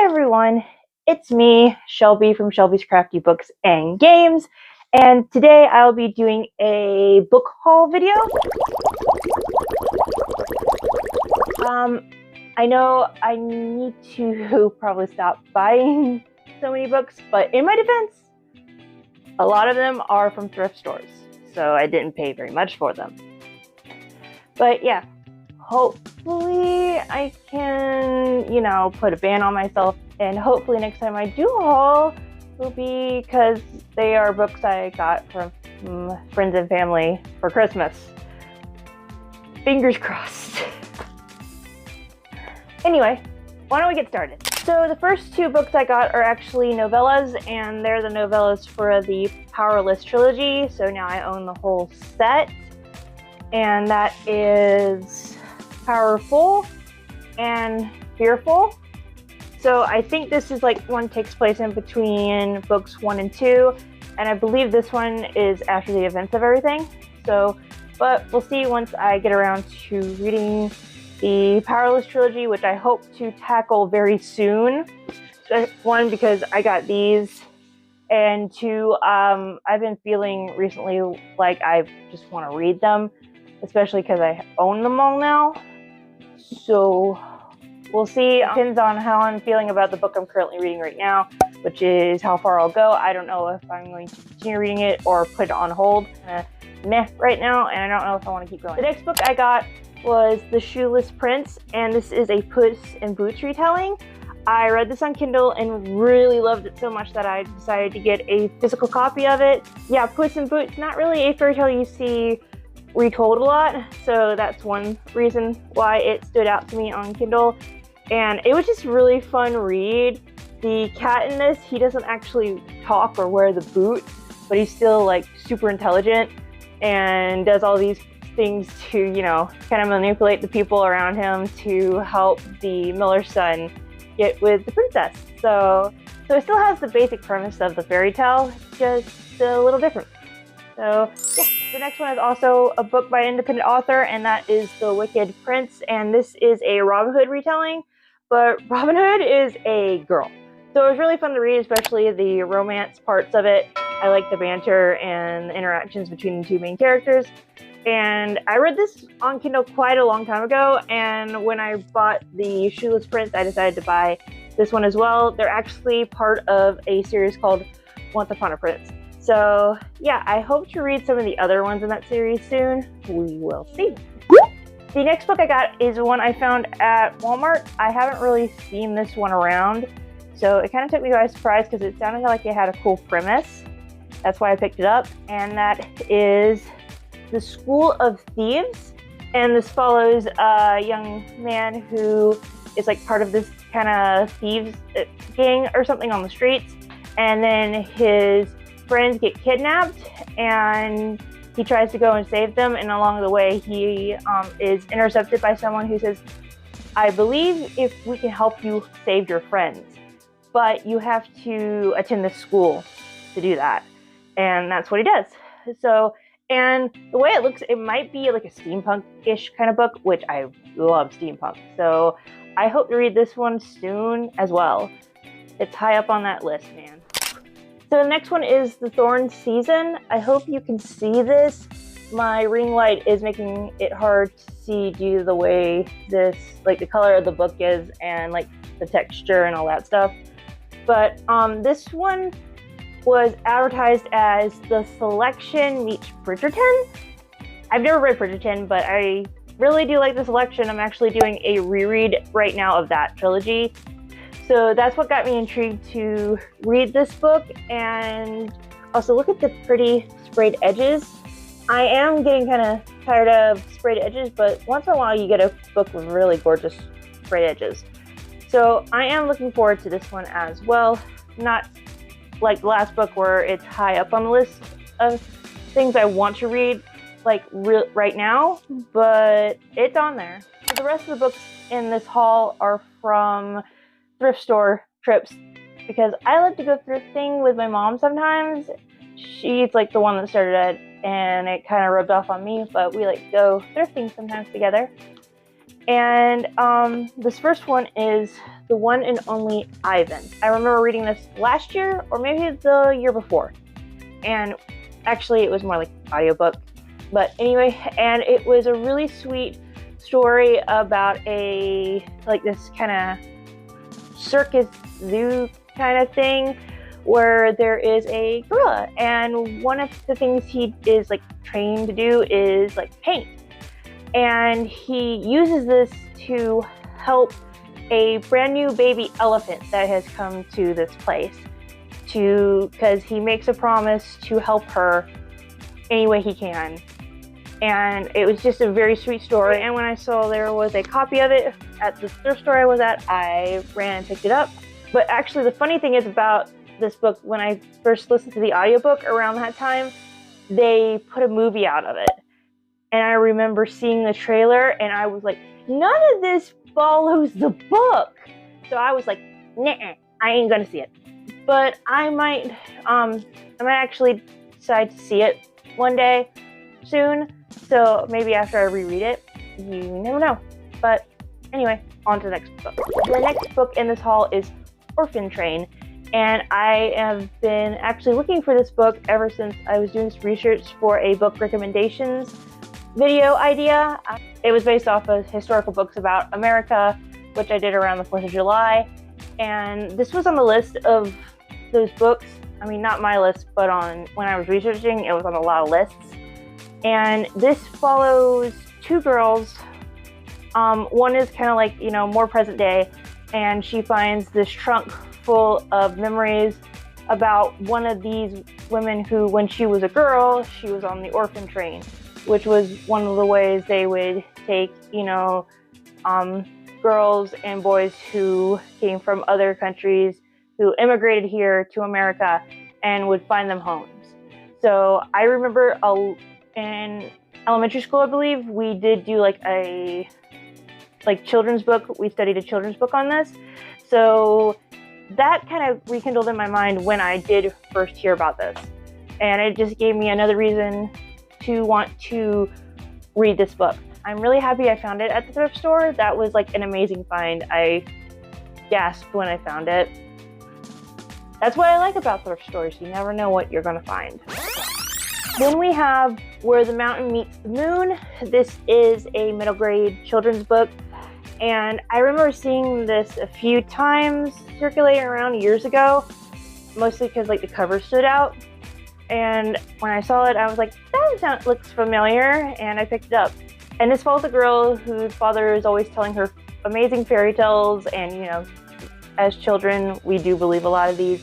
everyone, it's me, Shelby from Shelby's Crafty Books and Games, and today I'll be doing a book haul video. I know I need to probably stop buying so many books, but in my defense, a lot of them are from thrift stores, so I didn't pay very much for them. But yeah, hopefully I can, put a ban on myself, and hopefully next time I do haul will be because they are books I got from friends and family for Christmas. Fingers crossed. Anyway, why don't we get started? So the first two books I got are actually novellas, and they're the novellas for the Powerless trilogy, so now I own the whole set. And that is Powerful and Fearful. So I think this is one takes place in between books 1 and 2, and I believe this one is after the events of everything. But we'll see once I get around to reading the Powerless trilogy, which I hope to tackle very soon. One, because I got these, and two, I've been feeling recently like I just want to read them, especially because I own them all now. So we'll see. It depends on how I'm feeling about the book I'm currently reading right now, which is how far I'll go. I don't know if I'm going to continue reading it or put it on hold. Meh right now, and I don't know if I want to keep going. The next book I got was The Shoeless Prince, and this is a Puss in Boots retelling. I read this on Kindle and really loved it so much that I decided to get a physical copy of it. Yeah, Puss in Boots, not really a fairy tale you see retold a lot, so that's one reason why it stood out to me on Kindle. And it was just really fun read. The cat in this, he doesn't actually talk or wear the boot, but he's still super intelligent and does all these things to, kind of manipulate the people around him to help the miller's son get with the princess. So it still has the basic premise of the fairy tale, just a little different. So yeah, the next one is also a book by an independent author, and that is The Wicked Prince, and this is a Robin Hood retelling, but Robin Hood is a girl. So it was really fun to read, especially the romance parts of it. I like the banter and the interactions between the two main characters. And I read this on Kindle quite a long time ago, and when I bought the Shoeless Prince, I decided to buy this one as well. They're actually part of a series called Once Upon a Prince. So yeah, I hope to read some of the other ones in that series soon. We will see. The next book I got is one I found at Walmart. I haven't really seen this one around, so it kind of took me by surprise because it sounded like it had a cool premise. That's why I picked it up, and that is The School of Thieves. And this follows a young man who is part of this kind of thieves gang or something on the streets, and then his friends get kidnapped, and he tries to go and save them, and along the way he is intercepted by someone who says, "I believe if we can help you save your friends, but you have to attend this school to do that." And that's what he does. So, and the way it looks, it might be like a steampunk-ish kind of book, which I love steampunk. So I hope to read this one soon as well. It's high up on that list, man. So the next one is The Thorn Season. I hope you can see this. My ring light is making it hard to see due to the way this, the color of the book is, and the texture and all that stuff. But this one was advertised as The Selection meets Bridgerton. I've never read Bridgerton, but I really do like The Selection. I'm actually doing a reread right now of that trilogy. So that's what got me intrigued to read this book. And also look at the pretty sprayed edges. I am getting kind of tired of sprayed edges, but once in a while you get a book with really gorgeous sprayed edges. So I am looking forward to this one as well. Not like the last book where it's high up on the list of things I want to read right now, but it's on there. So the rest of the books in this haul are from thrift store trips, because I like to go thrifting with my mom sometimes. She's the one that started it, and it kind of rubbed off on me, but we like to go thrifting sometimes together. And this first one is The One and Only Ivan. I remember reading this last year or maybe the year before. And actually it was more like an audiobook. But anyway, and it was a really sweet story about this kind of circus zoo kind of thing where there is a gorilla, and one of the things he is like trained to do is like paint, and he uses this to help a brand new baby elephant that has come to this place because he makes a promise to help her any way he can. And it was just a very sweet story, and when I saw there was a copy of it at the thrift store I was at, I ran and picked it up. But actually the funny thing is about this book, when I first listened to the audiobook around that time, they put a movie out of it. And I remember seeing the trailer and I was like, none of this follows the book. So I was like, nah, I ain't gonna see it. But I might actually decide to see it one day soon. So maybe after I reread it, you never know. But anyway, on to the next book. The next book in this haul is Orphan Train. And I have been actually looking for this book ever since I was doing some research for a book recommendations video idea. It was based off of historical books about America, which I did around the 4th of July. And this was on the list of those books. I mean, not my list, but when I was researching, it was on a lot of lists. And this follows two girls. One is kind of like, more present day, and she finds this trunk full of memories about one of these women who, when she was a girl, she was on the orphan train, which was one of the ways they would take, girls and boys who came from other countries who immigrated here to America and would find them homes. So I remember in elementary school, I believe, we did do a children's book. We studied a children's book on this. So that kind of rekindled in my mind when I did first hear about this. And it just gave me another reason to want to read this book. I'm really happy I found it at the thrift store. That was like an amazing find. I gasped when I found it. That's what I like about thrift stores. You never know what you're going to find. Then we have Where the Mountain Meets the Moon. This is a middle grade children's book. And I remember seeing this a few times circulating around years ago, mostly because the cover stood out. And when I saw it, I was like, that looks familiar, and I picked it up. And this follows a girl whose father is always telling her amazing fairy tales, and as children, we do believe a lot of these.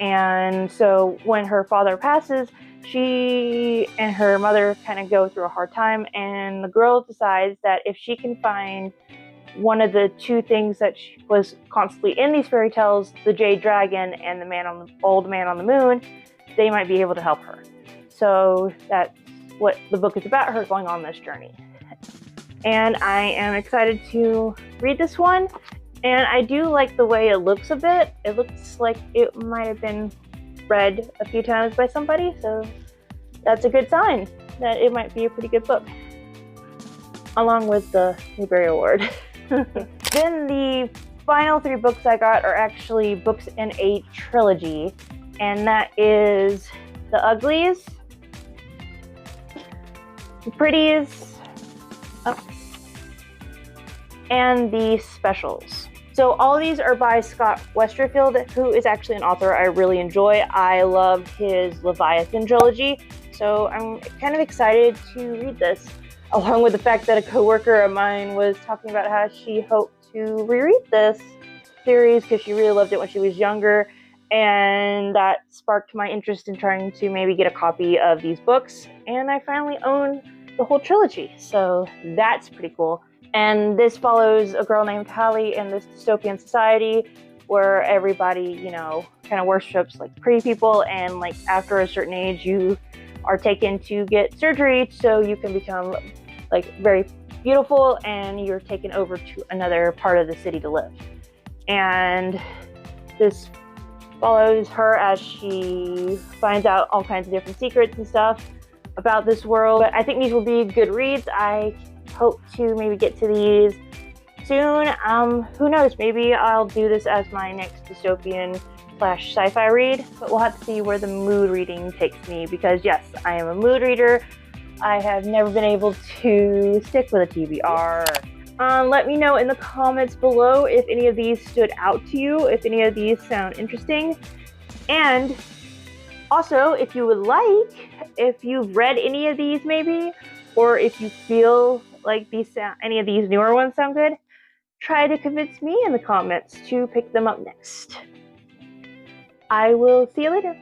And so when her father passes, she and her mother kind of go through a hard time, and the girl decides that if she can find one of the two things that was constantly in these fairy tales, the jade dragon and the old man on the moon, they might be able to help her. So that's what the book is about, her going on this journey. And I am excited to read this one. And I do like the way it looks a bit. It looks like it might have been read a few times by somebody, so that's a good sign that it might be a pretty good book, along with the Newbery Award. Then the final three books I got are actually books in a trilogy, and that is The Uglies, The Pretties, and The Specials. So all these are by Scott Westerfield, who is actually an author I really enjoy. I love his Leviathan trilogy, so I'm kind of excited to read this, along with the fact that a coworker of mine was talking about how she hoped to reread this series because she really loved it when she was younger, and that sparked my interest in trying to maybe get a copy of these books, and I finally own the whole trilogy, so that's pretty cool. And this follows a girl named Hallie in this dystopian society where everybody, kind of worships pretty people, and after a certain age you are taken to get surgery so you can become very beautiful, and you're taken over to another part of the city to live. And this follows her as she finds out all kinds of different secrets and stuff about this world. But I think these will be good reads. I hope to maybe get to these soon. Who knows? Maybe I'll do this as my next dystopian / sci-fi read, but we'll have to see where the mood reading takes me, because yes, I am a mood reader. I have never been able to stick with a TBR. Let me know in the comments below if any of these stood out to you, if any of these sound interesting. And also, if you would like, if you've read any of these maybe, or if you feel like any of these newer ones sound good, try to convince me in the comments to pick them up next. I will see you later.